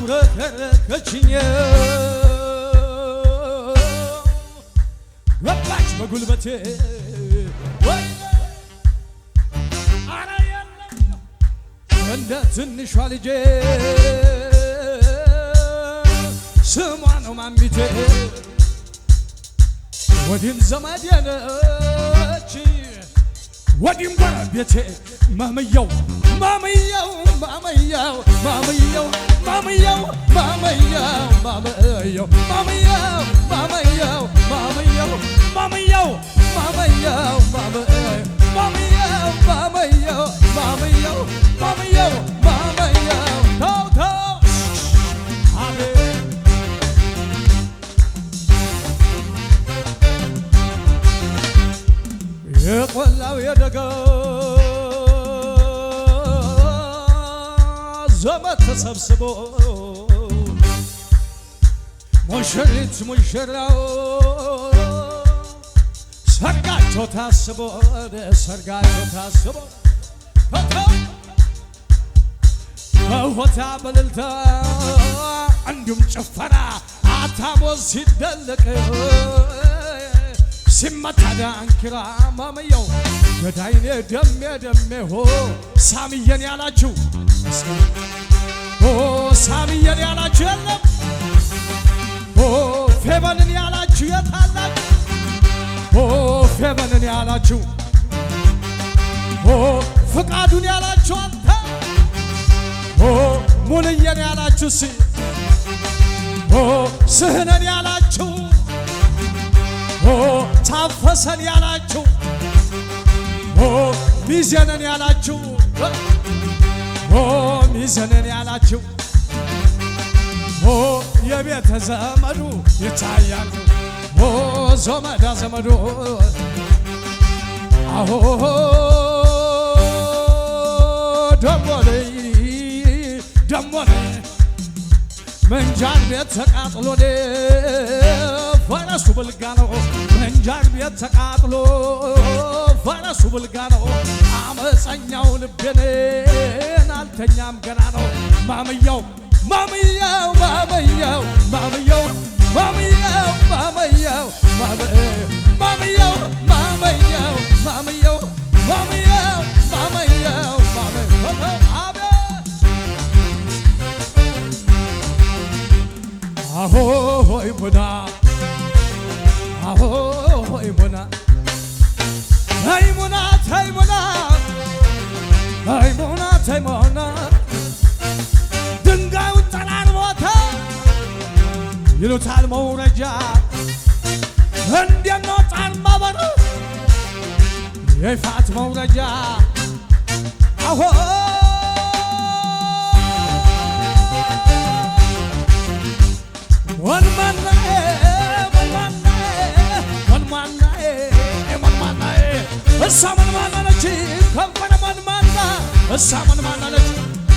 አብረከረከችኝ ወጣች በጉልበቴ ወይ አረ የለም እንደ ትንሿ ልጄ ስሟ ነው ማሚቴ ወዲም ዘመዴ ነች ወዲም ጎረቤቴ ማመየው ማመየው ማመየው ማመየው ማመየው ማመየው ማመየው ማመየው ማመየው ማመየው ማመየው ማመየው ማመየው ማመየው ማመየው ማመየው ማመየው ተው ተው አቤት የቆላው የደጋው ዘመድ ተሰብስቦ ሙሽሪት ሙሽራው ሰርጋቸው ታስቦ ሰርጋቸው ታስቦ በሆታ በልልታ እንዲሁም ጭፈራ አታሞ ሲደለቅ ሲመታ ዳንኪራ ማመየው ገዳይኔ ደሜ ደሜ ሆ ሳሚየን ያላችሁ ሆ ሳሚየን ያላችሁ የለም ሆ ፌበንን ያላችሁ የታላችሁ ሆ ፌበንን ያላችሁ ሆ ፍቃዱን ያላችሁ አንተ ሆ ሙልየን ያላችሁ ሲ ሆ ስህነን ያላችሁ ሆ ታፈሰን ያላችሁ ሆ ሚዘነን ያላችሁ ሆ ሚዘነን ያላችሁ ሆ የቤተ ዘመዱ ይታያል ሆ ዘመዳ ዘመዱ አሆ ደሞኔ መንጃር ቤት ተቃጥሎ ፈረሱ ብልጋ ነው መንጃር ቤት ተቃጥሎ ፈረሱ ብልጋ ነው አመፀኛው ልቤን አልተኛም ገና ነው ማመየው ማመየው ማመየው ማመየው ማመየው ማመየው ማመየው ማመየው ማመየው ማመየው ማመየው ማመየው ahoy mona ahoy mona ay mona tay mona ay mona tay mona ድንጋዩ ጠላን ሞተ ይሉታል መውረጃ እንዴት ነው ጣን ማበር የፋት መውረጃ አሆ እሳምን ማናለች ከንፈረ ማንማና እሳምን ማናለች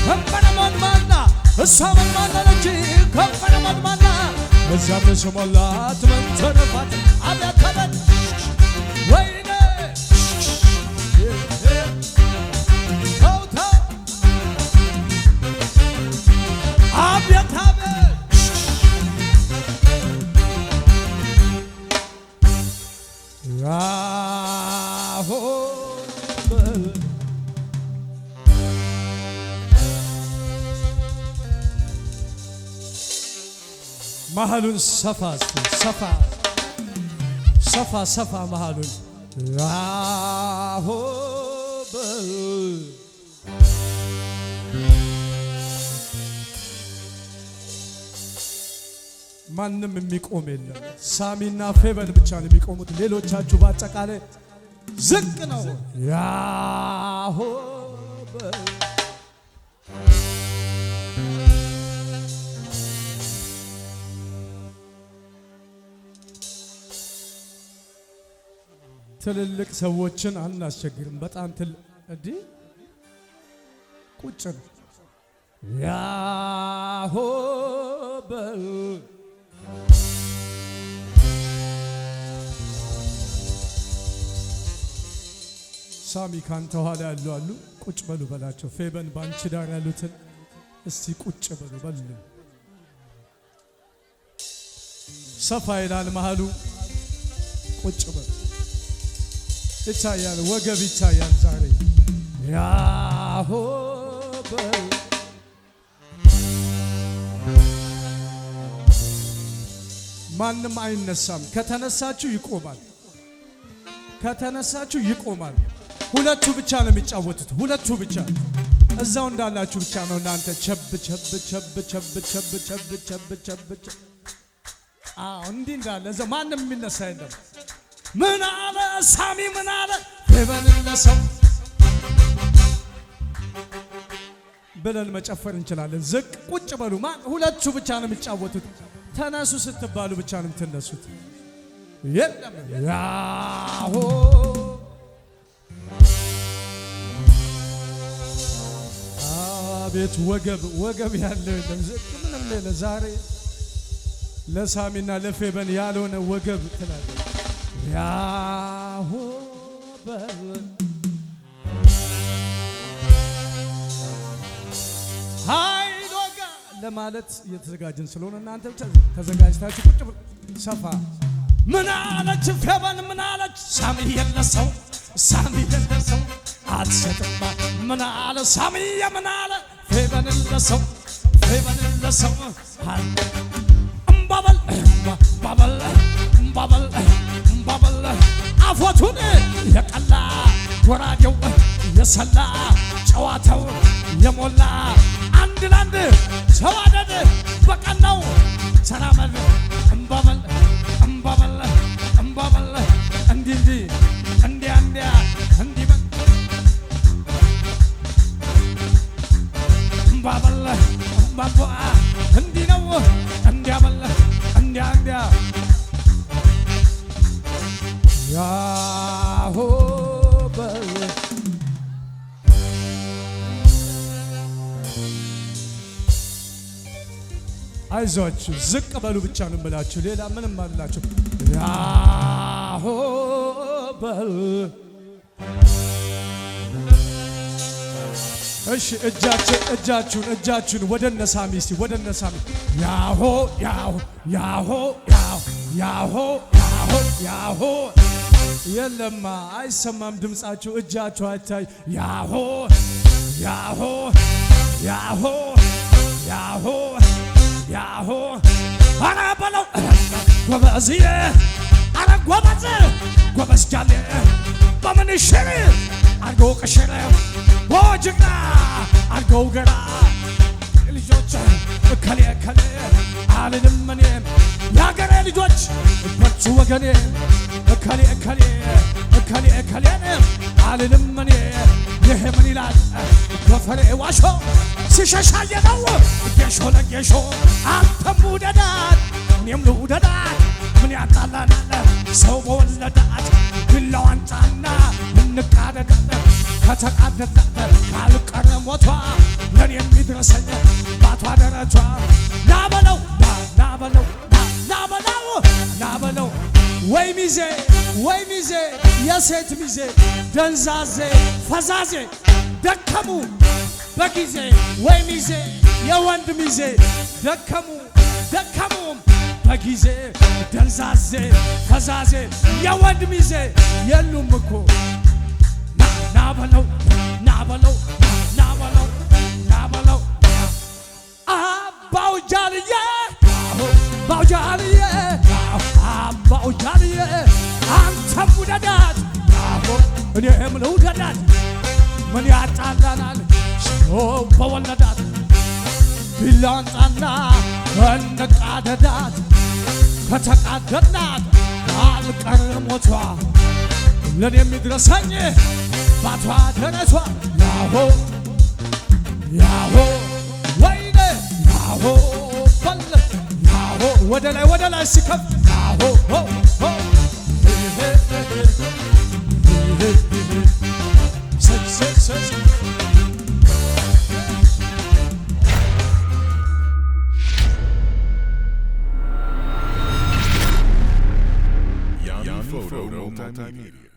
ከንፈረ ማንማና እሳምን ማናለች ከንፈረ ማንማና እዚያ ተሰሞላት መንተረፋት አቤት ወይኔ ተውታ አቤት መሃሉን ሰፋ ሰፋ ሰፋ ሰፋ መሃሉን ማንም የሚቆም የለም ሳሚና ፌበን ብቻ ነው የሚቆሙት ሌሎቻችሁ በአጠቃላይ ዝቅ ነው ያሆ ትልልቅ ሰዎችን አናስቸግርም በጣም እንዴ ቁጭ ነው ያሆ ሳሚ ካንተ ኋላ ያሉ አሉ ቁጭ በሉ በላቸው ፌበን ባንቺ ዳር ያሉትን እስቲ ቁጭ በሉ ሰፋ ይላል መሃሉ ቁጭ በል ይታያል ወገብ ይታያል ዛሬ ያሆ በል ማንም አይነሳም ከተነሳችሁ ይቆማል ከተነሳችሁ ይቆማል ሁለቱ ብቻ ነው የሚጫወቱት ሁለቱ ብቻ እዛው እንዳላችሁ ብቻ ነው እናንተ ቸብ ቸብ ቸብ ቸብ ቸብ ቸብ ቸብ ቸብ እንዲህ እንዳለ እዛው ማንም የሚነሳ የለም ምን አለ ሳሚ ምን አለ በበለሰው ብለን መጨፈር እንችላለን ዝቅ ቁጭ በሉ ሁለቱ ብቻ ነው የሚጫወቱት ተነሱ ስትባሉ ብቻ ነው የምትነሱት የለም ያሆ አቤት ወገብ ያለው የለም ዝቅ ምንም ሌለ ዛሬ ለሳሚና ለፌበን ያልሆነ ወገብ ትላለች ያሆ በል ኃይል ወጋ ለማለት እየተዘጋጀን ስለሆነ እናንተ ብቻ ተዘጋጅታችሁ ቁጭ ብሉ ሰፋ ምን አለች ፌበን ምን አለች ሳሚ የለሰው አትሰጥማ ምን አለ ሳሚ ምን አለ ፌበን ለሰው እምባበል አፎቱን የቀላ ወራዴው የሰላ ጨዋታው የሞላ አንድ ላንድ ተዋደድ በቀናው ተራመድ እምባበል እንዲህ እምባበል እንዲህ ነው እንዲያበል እንዲያ ያሆ በል አይዟችሁ ዝቅ በሉ ብቻ ነው የምላችሁ ሌላ ምንም አላችሁ ያሆ በል እሺ እጃችሁን ወደነሳሚ እስቲ ወደነሳሚ ያሆ የለማ አይሰማም ድምጻችሁ እጃችሁ አይታይ ያሆ አና በለው ጎበዝዬ አና ጎበዝ ጃሌ በምን ይሽር አርጎ ቀሽረ ወጅና አርጎ ገራ ልጆች ከሌ አልንም እኔም ያገሬ ልጆች በርቱ ወገኔ ከሌ አልንም እኔ ይሄ ምን ይላል ጎፈሬ ዋሾ ሲሸሻየ ነው ጌሾ ለጌሾ አንተም ውደዳት እኔም ልውደዳት ምን ያጣላናል ሰው በወለዳት ቢላዋን ጫና እንቃደዳት ከተቃደዳት ካልቀረ ሞቷ ለኔ የሚድረሰኝ ባቷ ደረቷ ናበለው ወይ ሚዜ የሴት ሚዜ ደንዛዜ ፈዛዜ ደከሙ በጊዜ ወይ ሚዜ የወንድ ሚዜ ደከሙ በጊዜ ደንዛዜ ፈዛዜ የወንድ ሚዜ የሉም እኮ ናበለው አባውጃልዬ አንተም ውደዳት እኔም ልውደዳት ምን ያጣላናል ሰው በወለዳት ቢላንጣና እንቃደዳት ከተቃደድናት አልቀር ሞቷ ለኔ የሚድረሰኝ ባቷ ደረቷ ያሆ ወይኔ ያሆ በል ያሆ ወደ ላይ ሲከፍ ያሆ Photo Multimedia.